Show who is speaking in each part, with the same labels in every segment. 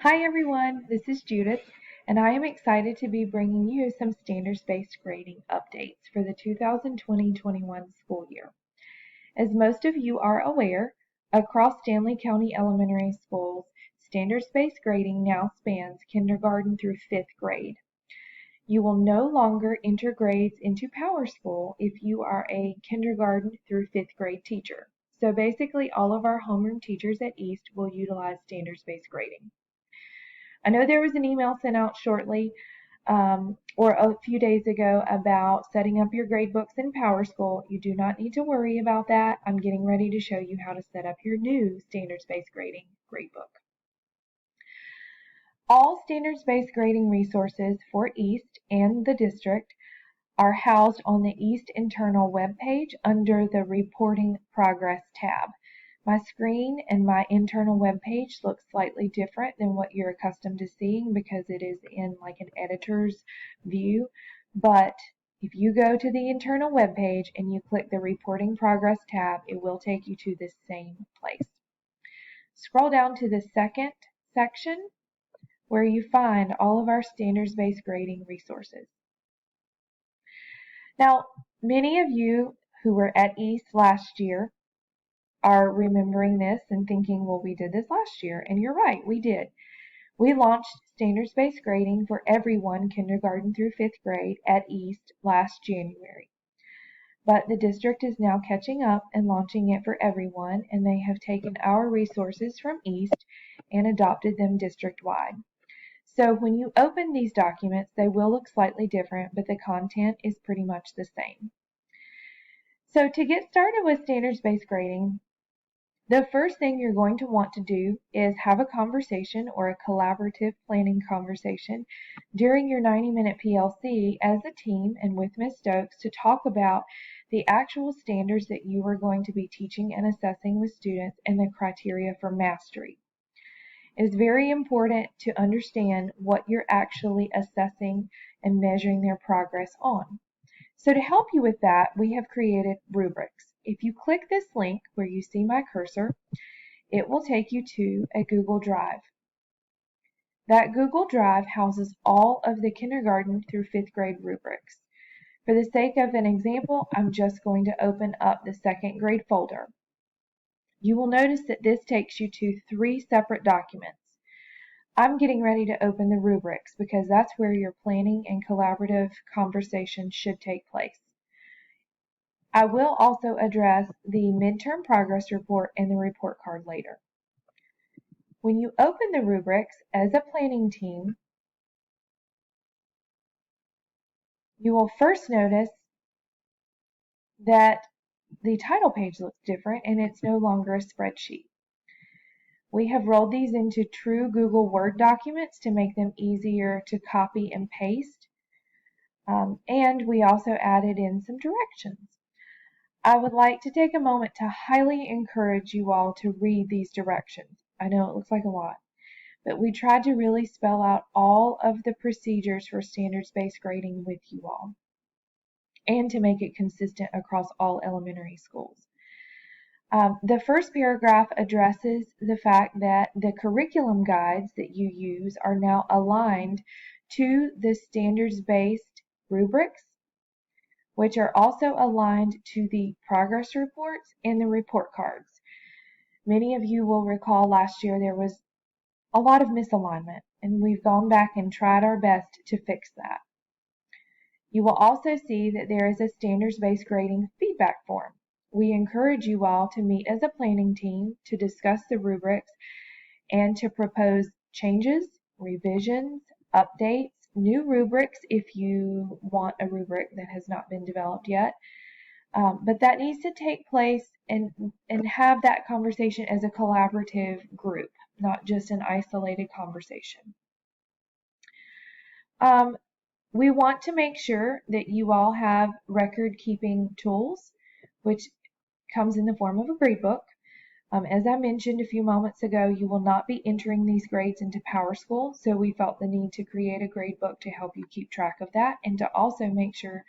Speaker 1: Hi everyone, this is Judith, and I am excited to be bringing you some standards-based grading updates for the 2020-21 school year. As most of you are aware, across Stanley County Elementary Schools, standards-based grading now spans kindergarten through 5th grade. You will no longer enter grades into PowerSchool if you are a kindergarten through 5th grade teacher. So basically all of our homeroom teachers at East will utilize standards-based grading. I know there was an email sent out shortly or a few days ago about setting up your grade books in PowerSchool. You do not need to worry about that. I'm getting ready to show you how to set up your new standards-based grading gradebook. All standards-based grading resources for East and the district are housed on the East internal webpage under the Reporting Progress tab. My screen and my internal webpage looks slightly different than what you're accustomed to seeing because it is in like an editor's view. But if you go to the internal webpage and you click the Reporting Progress tab, it will take you to the same place. Scroll down to the second section where you find all of our standards-based grading resources. Now, many of you who were at East last year are remembering this and thinking, well, we did this last year. And you're right, we did. We launched standards-based grading for everyone kindergarten through 5th grade at East last January. But the district is now catching up and launching it for everyone, and they have taken our resources from East and adopted them district-wide. So when you open these documents, they will look slightly different, but the content is pretty much the same. So to get started with standards-based grading, the first thing you're going to want to do is have a conversation or a collaborative planning conversation during your 90-minute PLC as a team and with Ms. Stokes to talk about the actual standards that you are going to be teaching and assessing with students and the criteria for mastery. It is very important to understand what you're actually assessing and measuring their progress on. So to help you with that, we have created rubrics. If you click this link where you see my cursor, it will take you to a Google Drive. That Google Drive houses all of the kindergarten through 5th grade rubrics. For the sake of an example, I'm just going to open up the 2nd grade folder. You will notice that this takes you to 3 separate documents. I'm getting ready to open the rubrics because that's where your planning and collaborative conversation should take place. I will also address the midterm progress report and the report card later. When you open the rubrics as a planning team, you will first notice that the title page looks different and it's no longer a spreadsheet. We have rolled these into true Google Word documents to make them easier to copy and paste. And we also added in some directions. I would like to take a moment to highly encourage you all to read these directions. I know it looks like a lot, but we tried to really spell out all of the procedures for standards-based grading with you all and to make it consistent across all elementary schools. The first paragraph addresses the fact that the curriculum guides that you use are now aligned to the standards-based rubrics, which are also aligned to the progress reports and the report cards. Many of you will recall last year there was a lot of misalignment, and we've gone back and tried our best to fix that. You will also see that there is a standards-based grading feedback form. We encourage you all to meet as a planning team to discuss the rubrics and to propose changes, revisions, updates, new rubrics if you want a rubric that has not been developed yet. But that needs to take place and have that conversation as a collaborative group, not just an isolated conversation. We want to make sure that you all have record-keeping tools, which comes in the form of a gradebook. As I mentioned a few moments ago, you will not be entering these grades into PowerSchool, so we felt the need to create a gradebook to help you keep track of that and to also make sure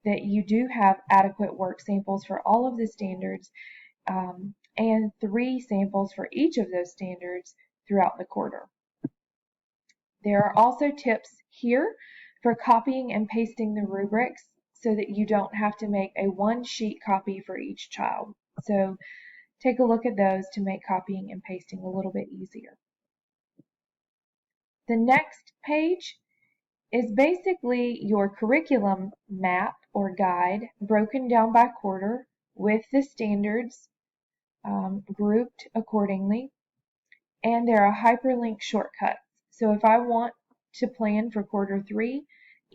Speaker 1: that you do have adequate work samples for all of the standards and 3 samples for each of those standards throughout the quarter. There are also tips here for copying and pasting the rubrics so that you don't have to make a one-sheet copy for each child. So take a look at those to make copying and pasting a little bit easier. The next page is basically your curriculum map or guide broken down by quarter with the standards grouped accordingly, and there are hyperlink shortcuts. So if I want to plan for quarter 3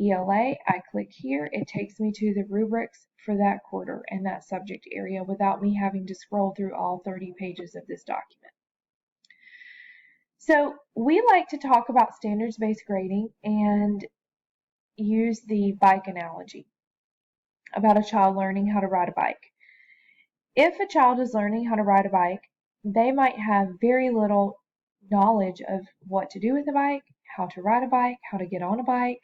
Speaker 1: ELA, I click here. It takes me to the rubrics for that quarter and that subject area without me having to scroll through all 30 pages of this document. So we like to talk about standards-based grading and use the bike analogy about a child learning how to ride a bike. If a child is learning how to ride a bike, they might have very little knowledge of what to do with a bike, how to ride a bike, how to get on a bike,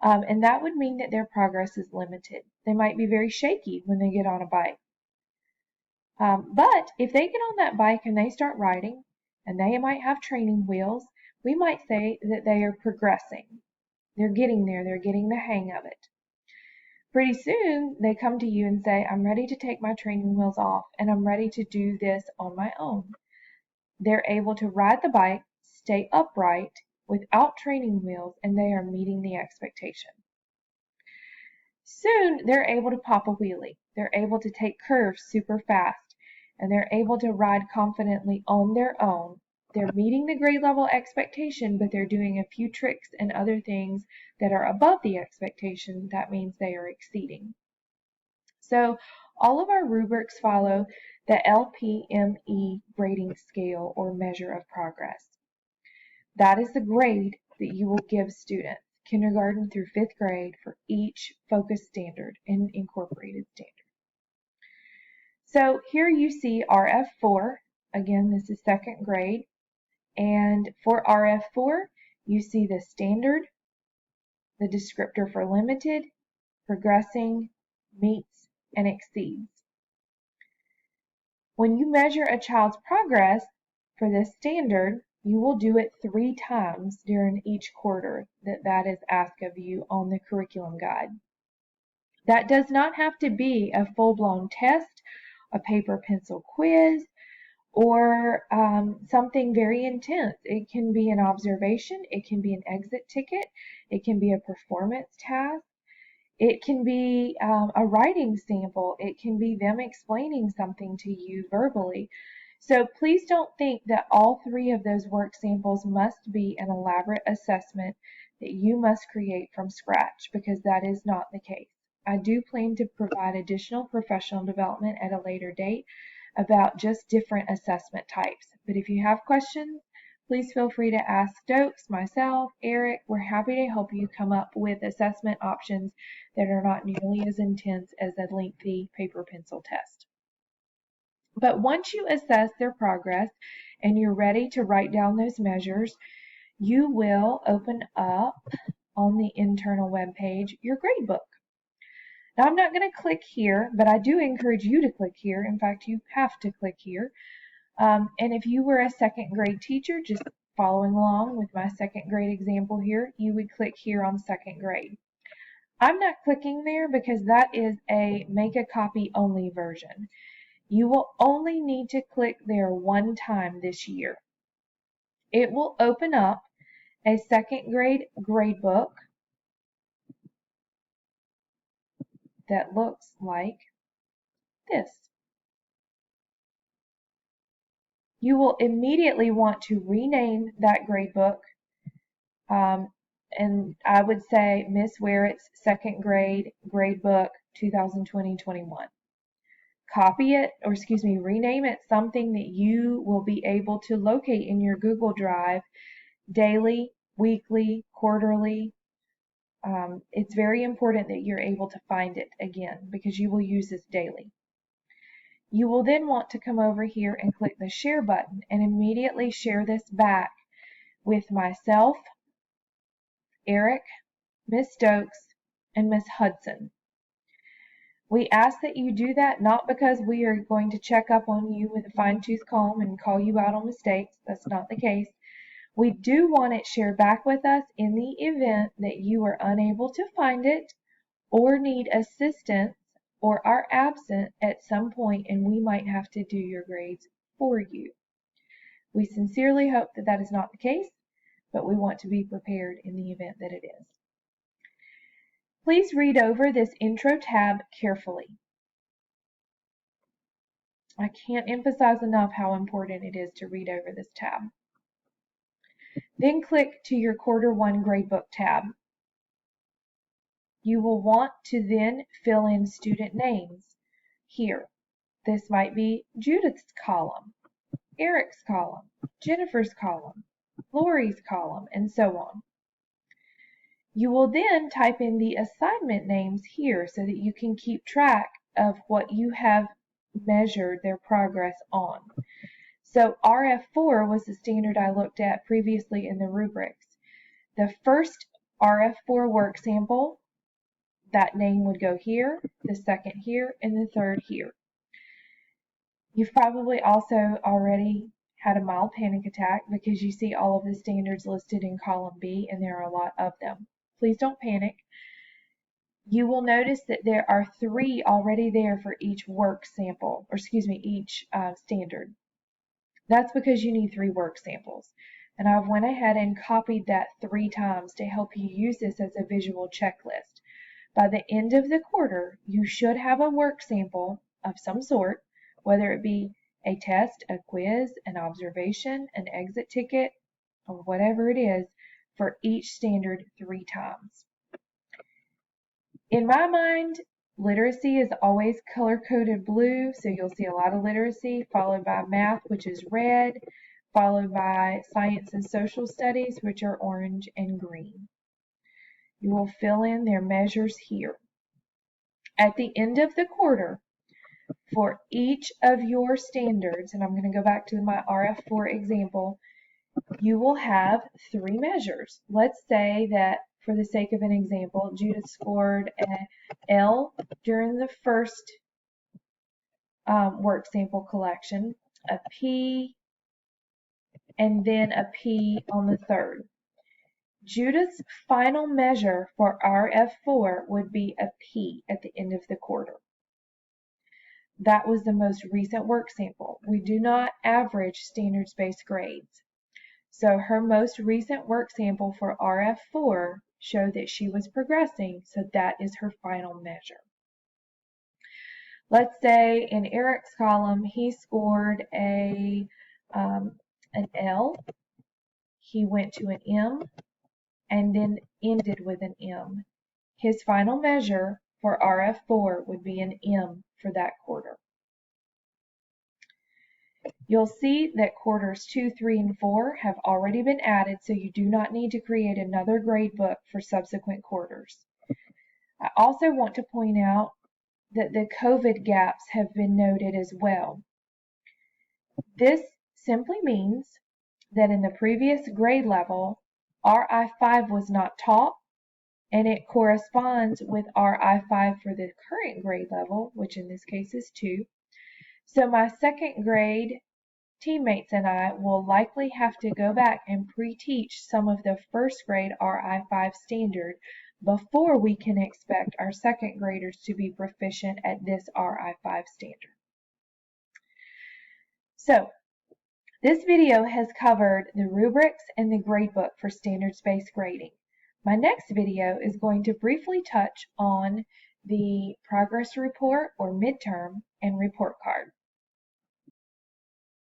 Speaker 1: and that would mean that their progress is limited. They might be very shaky when they get on a bike. But if they get on that bike and they start riding, and they might have training wheels, we might say that they are progressing. They're getting there, they're getting the hang of it. Pretty soon, they come to you and say, I'm ready to take my training wheels off, and I'm ready to do this on my own. They're able to ride the bike, stay upright, without training wheels, and they are meeting the expectation. Soon, they're able to pop a wheelie. They're able to take curves super fast, and they're able to ride confidently on their own. They're meeting the grade level expectation, but they're doing a few tricks and other things that are above the expectation. That means they are exceeding. So all of our rubrics follow the LPME grading scale or measure of progress. That is the grade that you will give students, kindergarten through 5th grade, for each focus standard and incorporated standard. So here you see RF4. Again, this is 2nd grade. And for RF4, you see the standard, the descriptor for limited, progressing, meets, and exceeds. When you measure a child's progress for this standard, you will do it 3 times during each quarter that is asked of you on the curriculum guide. That does not have to be a full-blown test, a paper pencil quiz, or something very intense. It can be an observation, it can be an exit ticket, it can be a performance task, it can be a writing sample, it can be them explaining something to you verbally. So please don't think that all 3 of those work samples must be an elaborate assessment that you must create from scratch, because that is not the case. I do plan to provide additional professional development at a later date about just different assessment types. But if you have questions, please feel free to ask Stokes, myself, Eric. We're happy to help you come up with assessment options that are not nearly as intense as a lengthy paper pencil test. But once you assess their progress and you're ready to write down those measures, you will open up on the internal web page your gradebook. Now I'm not going to click here, but I do encourage you to click here. In fact, you have to click here. And if you were a 2nd grade teacher, just following along with my 2nd grade example here, you would click here on 2nd grade. I'm not clicking there because that is a make a copy only version. You will only need to click there 1 time this year. It will open up a 2nd grade gradebook that looks like this. You will immediately want to rename that gradebook, and I would say Miss Werrett's 2nd grade gradebook 2020-21. Copy it, or excuse me, rename it something that you will be able to locate in your Google Drive daily, weekly, quarterly. It's very important that you're able to find it again because you will use this daily. You will then want to come over here and click the share button and immediately share this back with myself, Eric, Miss Stokes, and Miss Hudson. We ask that you do that not because we are going to check up on you with a fine-tooth comb and call you out on mistakes. That's not the case. We do want it shared back with us in the event that you are unable to find it or need assistance or are absent at some point and we might have to do your grades for you. We sincerely hope that that is not the case, but we want to be prepared in the event that it is. Please read over this intro tab carefully. I can't emphasize enough how important it is to read over this tab. Then click to your Quarter 1 Gradebook tab. You will want to then fill in student names here. This might be Judith's column, Eric's column, Jennifer's column, Lori's column, and so on. You will then type in the assignment names here so that you can keep track of what you have measured their progress on. So RF4 was the standard I looked at previously in the rubrics. The first RF4 work sample, that name would go here, the second here, and the third here. You've probably also already had a mild panic attack because you see all of the standards listed in column B and there are a lot of them. Please don't panic. You will notice that there are 3 already there for each work sample, or excuse me, each standard. That's because you need 3 work samples. And I've went ahead and copied that 3 times to help you use this as a visual checklist. By the end of the quarter, you should have a work sample of some sort, whether it be a test, a quiz, an observation, an exit ticket, or whatever it is, for each standard 3 times. In my mind, literacy is always color-coded blue, so you'll see a lot of literacy, followed by math, which is red, followed by science and social studies, which are orange and green. You will fill in their measures here. At the end of the quarter, for each of your standards, and I'm going to go back to my RF4 example, you will have 3 measures. Let's say that, for the sake of an example, Judith scored an L during the first work sample collection, a P, and then a P on the third. Judith's final measure for RF4 would be a P at the end of the quarter. That was the most recent work sample. We do not average standards-based grades. So her most recent work sample for RF4 showed that she was progressing, so that is her final measure. Let's say in Eric's column, he scored an L, he went to an M, and then ended with an M. His final measure for RF4 would be an M for that quarter. You'll see that quarters 2, 3, and 4 have already been added, so you do not need to create another grade book for subsequent quarters. I also want to point out that the COVID gaps have been noted as well. This simply means that in the previous grade level, RI5 was not taught, and it corresponds with RI5 for the current grade level, which in this case is 2. So my second grade teammates and I will likely have to go back and pre-teach some of the first grade RI5 standard before we can expect our second graders to be proficient at this RI5 standard. So, this video has covered the rubrics and the gradebook for standards-based grading. My next video is going to briefly touch on the progress report or midterm and report card.